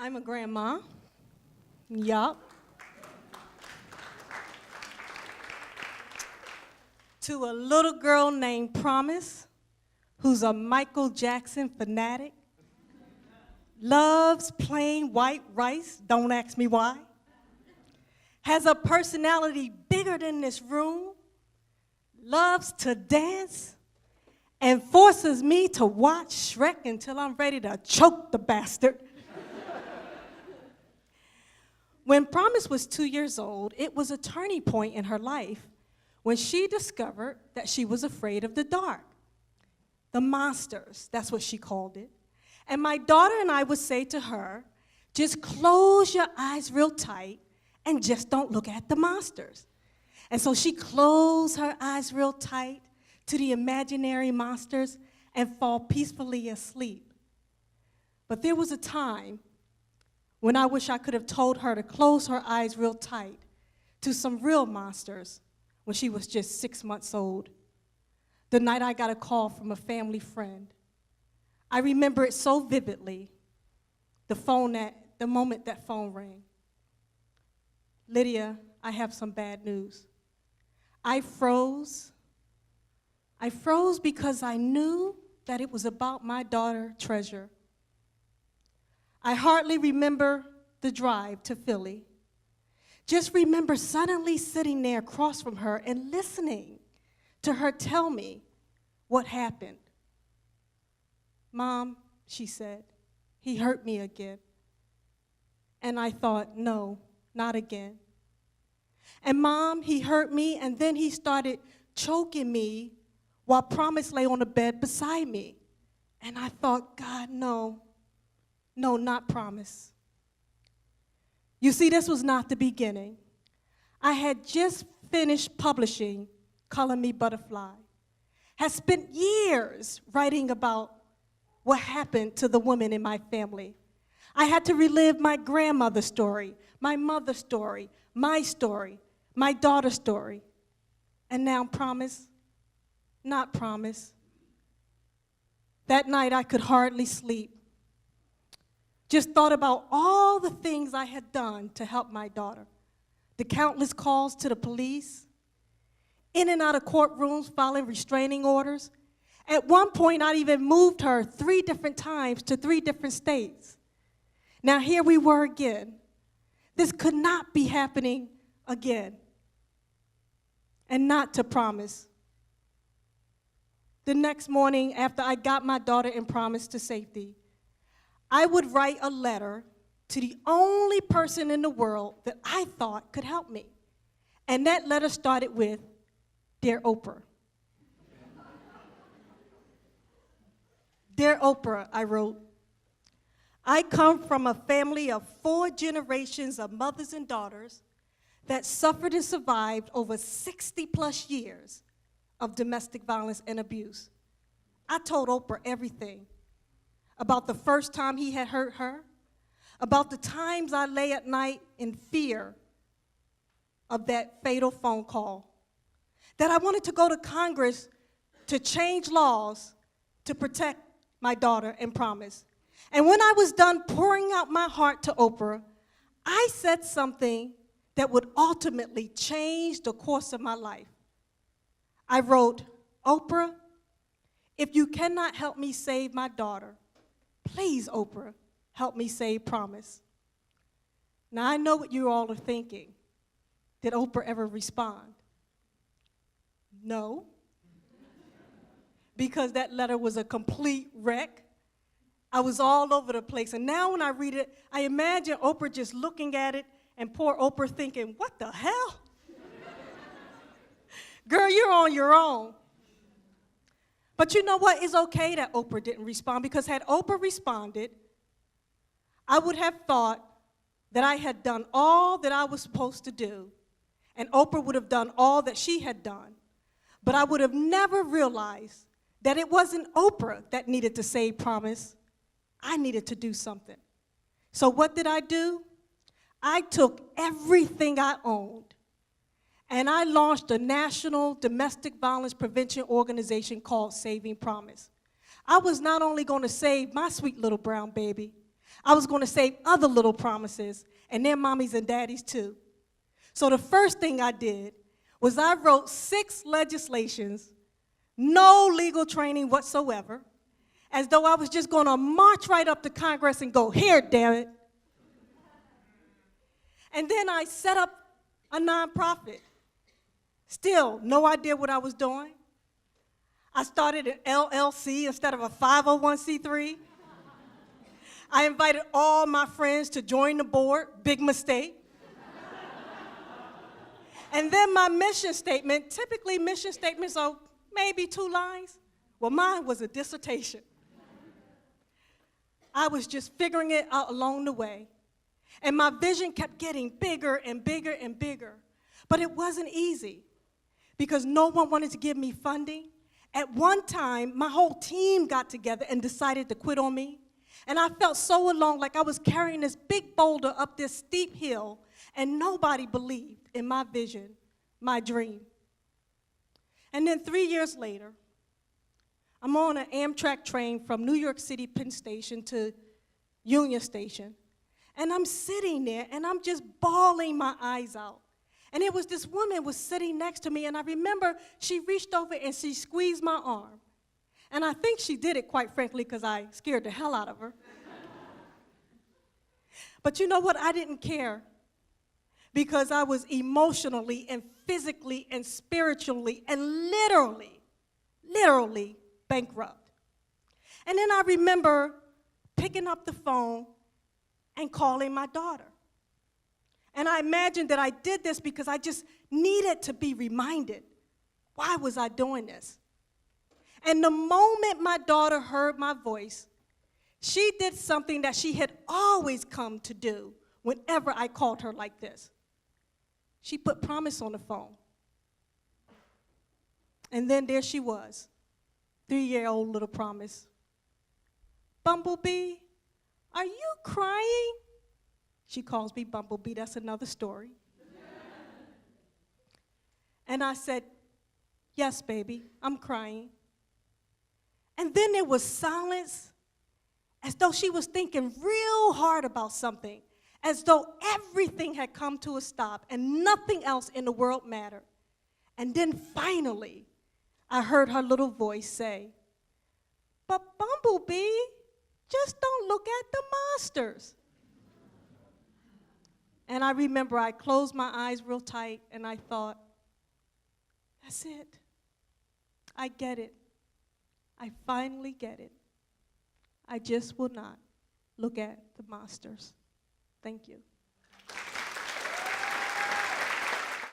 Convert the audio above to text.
I'm a grandma. Yup. To a little girl named Promise, who's a Michael Jackson fanatic, loves plain white rice, don't ask me why, has a personality bigger than this room, loves to dance, and forces me to watch Shrek until I'm ready to choke the bastard. When Promise was 2 years old, it was a turning point in her life when she discovered that she was afraid of the dark. The monsters, that's what she called it. And my daughter and I would say to her, just close your eyes real tight and just don't look at the monsters. And so she closed her eyes real tight to the imaginary monsters and fall peacefully asleep. But there was a time when I wish I could have told her to close her eyes real tight to some real monsters when she was just 6 months old. The night I got a call from a family friend. I remember it so vividly, the moment that phone rang. Lydia, I have some bad news. I froze. I froze because I knew that it was about my daughter, Treasure. I hardly remember the drive to Philly. Just remember suddenly sitting there across from her and listening to her tell me what happened. Mom, she said, he hurt me again. And I thought, no, not again. And Mom, he hurt me, and then he started choking me while Promise lay on the bed beside me. And I thought, God, no, not Promise. You see, this was not the beginning. I had just finished publishing Color Me Butterfly, had spent years writing about what happened to the women in my family. I had to relive my grandmother's story, my mother's story, my daughter's story. And now Promise, not Promise. That night I could hardly sleep. Just thought about all the things I had done to help my daughter. The countless calls to the police, in and out of courtrooms filing restraining orders. At one point, I even moved her 3 different times to 3 different states. Now here we were again. This could not be happening again. And not to Promise. The next morning, after I got my daughter and Promise to safety, I would write a letter to the only person in the world that I thought could help me. And that letter started with, Dear Oprah. Dear Oprah, I wrote, I come from a family of 4 generations of mothers and daughters that suffered and survived over 60+ years of domestic violence and abuse. I told Oprah everything. About the first time he had hurt her, about the times I lay at night in fear of that fatal phone call, that I wanted to go to Congress to change laws to protect my daughter and Promise. And when I was done pouring out my heart to Oprah, I said something that would ultimately change the course of my life. I wrote, Oprah, if you cannot help me save my daughter, please, Oprah, help me save Promise. Now, I know what you all are thinking. Did Oprah ever respond? No. Because that letter was a complete wreck. I was all over the place. And now when I read it, I imagine Oprah just looking at it and poor Oprah thinking, what the hell? Girl, you're on your own. But you know what? It's okay that Oprah didn't respond, because had Oprah responded, I would have thought that I had done all that I was supposed to do, and Oprah would have done all that she had done. But I would have never realized that it wasn't Oprah that needed to save Promise. I needed to do something. So what did I do? I took everything I owned, and I launched a national domestic violence prevention organization called Saving Promise. I was not only going to save my sweet little brown baby, I was going to save other little promises, and their mommies and daddies too. So the first thing I did was I wrote 6 legislations, no legal training whatsoever, as though I was just going to march right up to Congress and go, here, damn it. And then I set up a nonprofit. Still, no idea what I was doing. I started an LLC instead of a 501c3. I invited all my friends to join the board, big mistake. And then my mission statement, typically mission statements are maybe 2 lines. Well, mine was a dissertation. I was just figuring it out along the way. And my vision kept getting bigger and bigger and bigger. But it wasn't easy because no one wanted to give me funding. At one time, my whole team got together and decided to quit on me. And I felt so alone, like I was carrying this big boulder up this steep hill, and nobody believed in my vision, my dream. And then 3 years later, I'm on an Amtrak train from New York City Penn Station to Union Station. And I'm sitting there, and I'm just bawling my eyes out. And it was this woman was sitting next to me, and I remember she reached over and she squeezed my arm. And I think she did it, quite frankly, because I scared the hell out of her. But you know what? I didn't care because I was emotionally and physically and spiritually and literally bankrupt. And then I remember picking up the phone and calling my daughter. And I imagined that I did this because I just needed to be reminded, why was I doing this? And the moment my daughter heard my voice, she did something that she had always come to do whenever I called her like this. She put Promise on the phone. And then there she was, 3-year-old little Promise. Bumblebee, are you crying? She calls me Bumblebee, that's another story. And I said, yes, baby, I'm crying. And then there was silence, as though she was thinking real hard about something, as though everything had come to a stop and nothing else in the world mattered. And then finally, I heard her little voice say, but Bumblebee, just don't look at the monsters. And I remember I closed my eyes real tight and I thought, that's it. I get it. I finally get it. I just will not look at the monsters. Thank you.